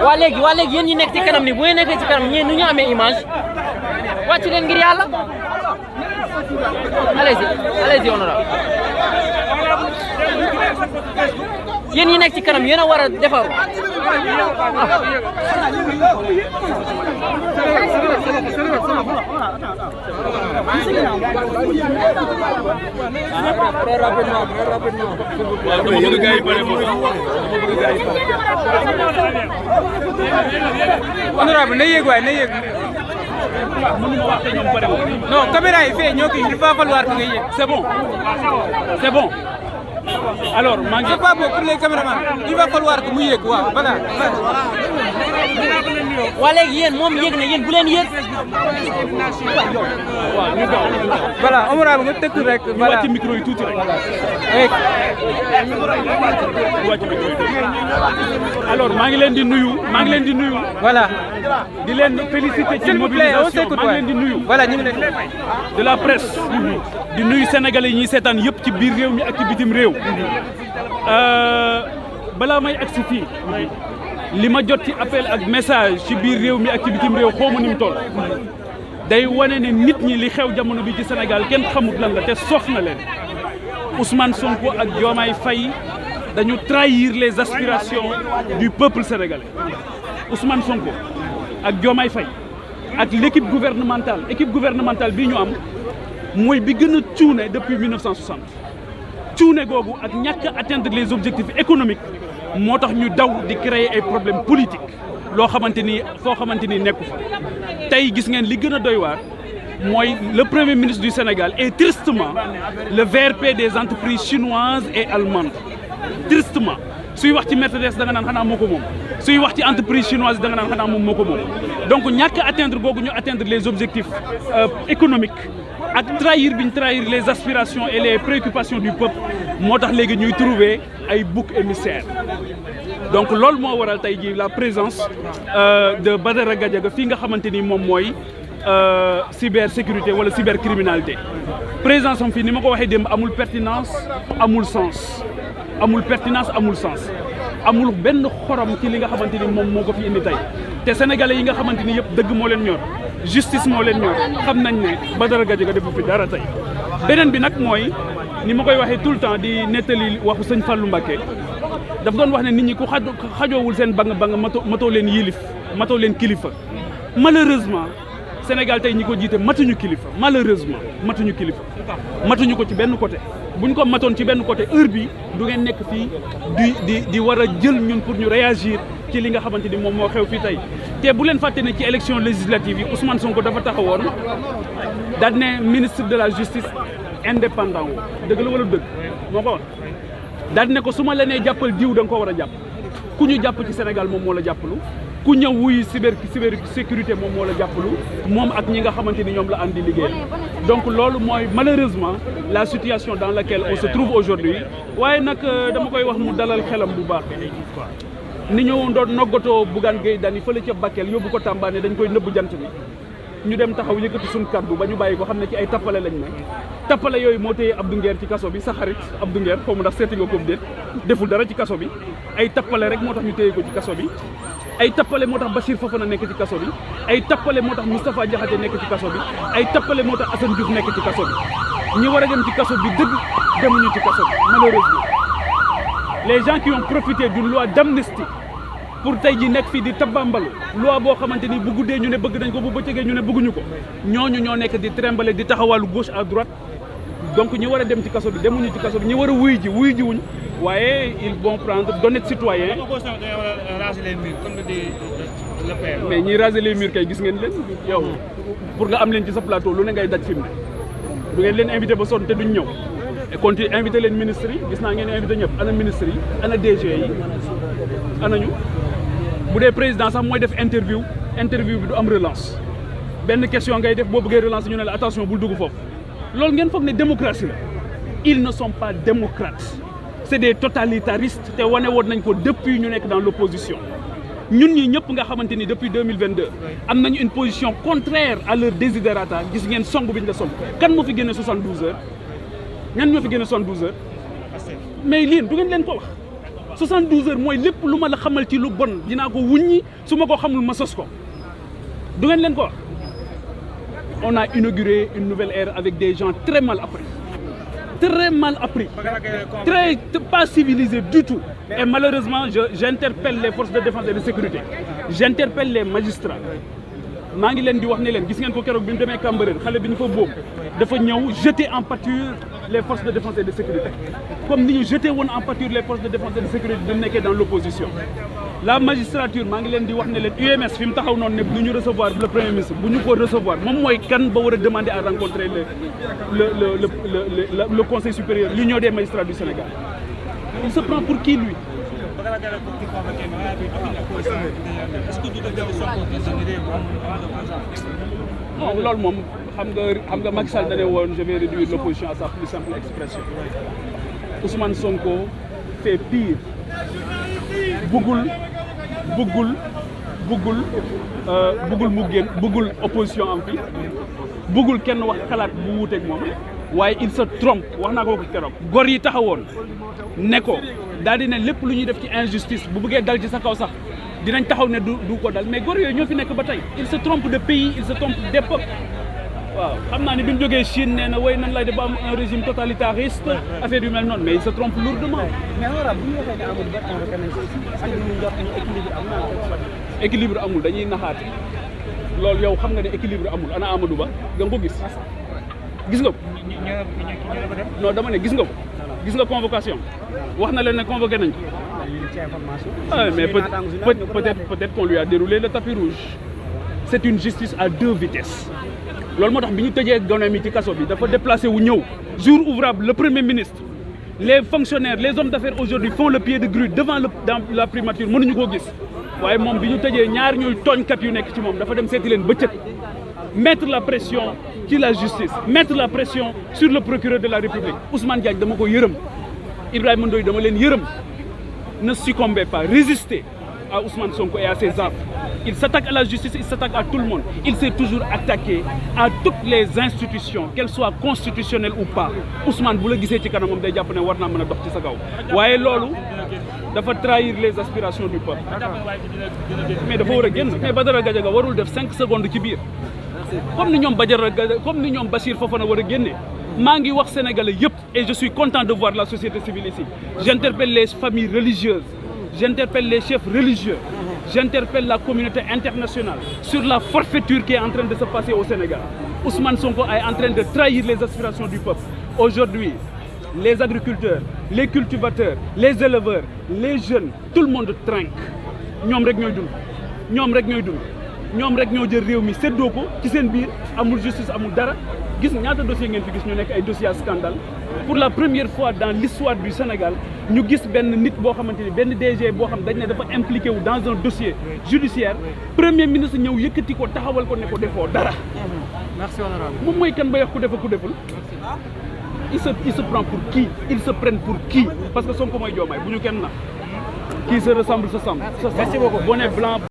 waa léegi yéen ñi nekk ci kanam ni bu ngeen nekkee ci kanam ñeen nu ñu amee image wàcc leen ngir yàlla allez-y honorable yéen ñi nekk ci kanam yéen a war a defaru Très rapidement. Honorable na yéeg waay na yéeg. Non, caméra yi fee ñoo kii il va falloir que nga yéeg. C'est bon. Alors, c'est pas bon pour les caméramans. Il va falloir que mu yéeg waaw voilà. waa léegi yéen moom yéeg na yéen bu leen yéeg. Voilà honorable nga tëkk rek. voilà wàcc micro yi tuuti rek. Alors maa ngi leen di nuyu. Voilà. di leen féliciter ci mobilisation maa ngi leen di nuyu. Voilà ñu ngi leen de la presse. di nuyu sénégalais yi ñuy seetaan yëpp ci biir réew mi ak ci bitim réew. balaa may agsi fii. li ma jot ci appel ak message ci biir réew mi ak ci bitim réew xawma ni mu toll. day wane ne nit ñi li xew jamono bi ci Sénégal kenn xamut lan la te sox na leen Ousmane Sonko ak Diomaye Faye dañu trahir les aspirations du peuple sénégalais Ousmane Sonko ak Diomaye Faye ak l'équipe gouvernementale bii ñu am mooy bi gën a cuune depuis 1960 cuune googu ak ñàkk a atteindre les objectifs économiques moo tax ñu daw di créer ay problèmes politiques loo xamante ni foo xamante ni nekku fa tey gis ngeen li gën a doy waar mooy le premier ministre du Sénégal est tristement le VRP des entreprises chinoises et allemandes tristement suy wax ci Mercedes da nga naan xanaa moo ko moom suy wax ci entreprise chinoise da nga naan xanaa moom moo ko moom donc ñàkk a atteindre googu ñu atteindre les objectifs économiques ak trahir bi ñu trahir les aspirations et les préoccupations du peuple moo tax léegi ñuy trouver ay boucs émissaires donc loolu moo waral tey jii la présence de Badara Gadiaga fii nga xamante ni moom mooy cybersécurité wala cybercriminalité présence am fii ni ma ko waxee démb amul pertinence amul sens amul benn xorom ci li nga xamante ni moom moo ko fi indi tey te sénégalais yi nga xamante ni yëpp dëgg moo leen ñor justice moo leen ñor xam nañ ne Badara Gadiaga defu fi dara tey beneen bi nag mooy ni ma koy waxee tout le temps di nettali waxu sëñ Fallou Mbacké daf doon wax ne nit ñi ku xajoowul seen bang matoo leen yilif matoo leen kilifa malheureusement Sénégal tey ñi ko jiite matuñu kilifa malheureusement matuñu kilifa matuñu ko ci benn côté buñ ko matoon ci benn côté heure bi du ngeen nekk fii di war a jël ñun pour ñu réagir ci li nga xamante ni moom moo xew fii tey te bu leen fàtte ne ci élection législative yi Ousmane Sonko dafa taxawoon daal ne ministre de la justice indépendant wu dëgg la wala dëgg moo ko wax daal ne ko su ma la nee jàppal diw da nga ko war a jàpp ku ñu jàpp ci Sénégal moom moo la jàppalu ku ñëw wuy cybersécurité moom moo la jàppalu moom ak ñi nga xamante ni ñoom la andi liggéey donc loolu mooy malheureusement la situation dans laquelle on se trouve aujourd'hui waaye nag dama koy wax mu dalal xelam bu baax ni ñu doon noggatoo Bougane Gueye Dany fële ca Bakel yóbbu ko Tamba ne dañ koy nëbb jant bi ñu dem taxaw yëkkati suñu kaddu ba ñu bàyyi ko xam ne ci ay tappale lañ ne tappale yooyu moo téye Abdou Nguer ci kaso bi sa xarit Abdou Nguer xaw ma ndax seeti nga ko déet deful dara ci kaso bi ay tappale rek moo tax ñu téye ko ci kaso bi ay tappale moo tax Bachir Fofana nekk ci kaso bi ay tappale moo tax Moustapha Diakhaté nekk ci kaso bi ay tappale moo tax Assane Diouf nekk ci kaso bi ñi war a dem ci kaso bi dëgg demuñu ci kaso bi malheureusement les gens qui ont profité d'une loi d'amnistie pour tey ji nekk fii di tabambalu loi boo xamante ni bu guddee ñu ne bëgg nañ ko bu bëccëgee ñu ne bëgguñu ko ñooñu ñoo nekk di trembler di taxawaalu gauche à droite donc ñi war a dem ci kaso bi demuñu ci kaso bi ñi war a wuy ji wuñ waaye ils vont prendre d'honnêtes citoyens. mais ñiy raser les murs kay gis ngeen leen yow pour nga am leen ci sa plateau lu ne ngay daj fi mu ne du ngeen leen invité ba sonn te duñ ñëw et continue invité leen ministres yi gis naa ngeen invité ñëpp ana ministres yi ana DG yi ana ñu bu dee président sax mooy def interview bi du am relance benn question ngay def boo bëggee relance ñu ne la attention bul dugg foofu loolu ngeen foog ne démocratie la ils ne sont pas démocrates c'est des totalitaristes te wane woon nañ ko depuis ñu nekk dans l'opposition ñun ñi ñëpp nga xamante ni depuis 2022 am nañu une position contraire à leur desiderata gis ngeen song bi ñu la song kan moo fi génne 72 heures ñan ñoo fi génne 72 heures mais lii du ngeen leen ko wax 72 heures mooy lépp lu ma la xamal ci lu bon dinaa ko wuññi su ma ko xamul ma sos ko du ngeen leen ko wax. On a inauguré une nouvelle ère avec des gens très mal appris, très pas civilisés du tout. Et malheureusement, j'interpelle les forces de défense et de sécurité, j'interpelle les magistrats. maa ngi leen di wax ne leen gis ngeen ko keroog bi mu demee Cambérène xale bi ñu fa boobu dafa ñëw jeter en pâture les forces de défense et de sécurité comme ni ñu jeté woon en pâture les forces de défense et de sécurité bi mu nekkee dans l'opposition. La magistrature maa ngi leen di wax ne leen UMS fi mu taxaw noonu ne du ñu recevoir le premier ministre bu ñu ko recevoir moom mooy kan ba war a demander à rencontrer le conseil supérieur l'union des magistrats du Sénégal. Il se prend pour qui lui? Non loolu moom xam nga Macky Sall da ne woon je vais réduire l'opposition à sa plus simple expression. Ousmane Sonko fait pire. bëggul mu génn bëggul opposition am fi bëggul kenn wax xalaat bu wuuteeg moom waaye il se trompe wax naa ko keroog gor yi taxawoon ne ko daal di ne lépp lu ñuy def ci injustice bu bëggee dal ci sa kaw sax dinañ taxaw ne du ko dal mais gor yooyu ñoo fi nekk ba tey il se trompe de pays il se trompe d'époque waaw xam naa ne bi mu jógee Chine nee na way nan lay def ba am un régime totalitariste affaire yu mel noonu mais il se trompe lourdement. mais alors bu ñu waxee ne amul benn convoqué nañ ko aussi est-ce que ñu njort ni équilibre am na. équilibre amul dañuy naxaate loolu yow xam nga ne équilibre amul ana Amadou Ba da nga ko gis nga ko. non dama ne gis nga ko gis nga convocation wax na leen ne convoqué nañ ko. ah mais peut-être qu'on lui a déroulé le tapis rouge. C'est une justice à deux vitesses. loolu moo tax bi ñu tëjee gone mi ci kaso bi dafa déplacé wu ñëw jour ouvrable le premier ministre les fonctionnaires les hommes d'affaires aujourd'hui font le pied de grue devant dans la primature mënuñu koo gis waaye moom bi ñu tëjee ñaar ñuy tooñkat yu nekk ci moom dafa dem seeti leen bëccëg mettre la pression ci la justice mettre la pression sur le procureur de la République Ousmane Diagne dama ko yërëm Ibrahima Ndoye dama leen yërëm ne succombez pas résistez à Ousmane Sonko et à ses actes. Il s'attaque à la justice, il s'attaque à tout le monde. Il s'est toujours attaqué à toutes les institutions, qu'elles soient constitutionnelles ou pas. Ousmane bu la gisee ci kanamam day jàpp ne war naa mën a dox ci sa kaw waaye loolu dafa trahir les aspirations du peuple. mais dafa war a génn mais Badara Gadiaga warul def 5 secondes ci biir comme ni ñoom comme ni ñoom Bachir Fofana war a génne. maa ngi wax sénégalais yëpp et je suis content de voir la société civile ici. J'interpelle les familles religieuses. J'interpelle les chefs religieux, j'interpelle la communauté internationale sur la forfaiture qui est en train de se passer au Sénégal. Ousmane Sonko est en train de trahir les aspirations du peuple. Aujourd'hui, les agriculteurs, les cultivateurs, les éleveurs, les jeunes, tout le monde trinque. ñoom rek ñooy dund ñoom rek ñoo jël réew mi séddoo ko ci seen biir amul justice amul dara gis ñaata dossier ngeen fi gis ñu nekk ay dossiers à scandale. Pour la première fois dans l'histoire du Sénégal ñu gis benn nit boo xamante ni benn DG boo xam dañ ne dafa impliqué wu dans un dossier judiciaire premier ministre ñëw yëkkati ko taxawal ko ne ko defoo dara. Merci honorable. moom mooy kan ba wax ku def ku deful. il se prend pour qui ils se prennent pour qui parce que Sonko mooy Diomaye bu ñu kenn na qui se ressemble se semble. Merci beaucoup bonnet blanc.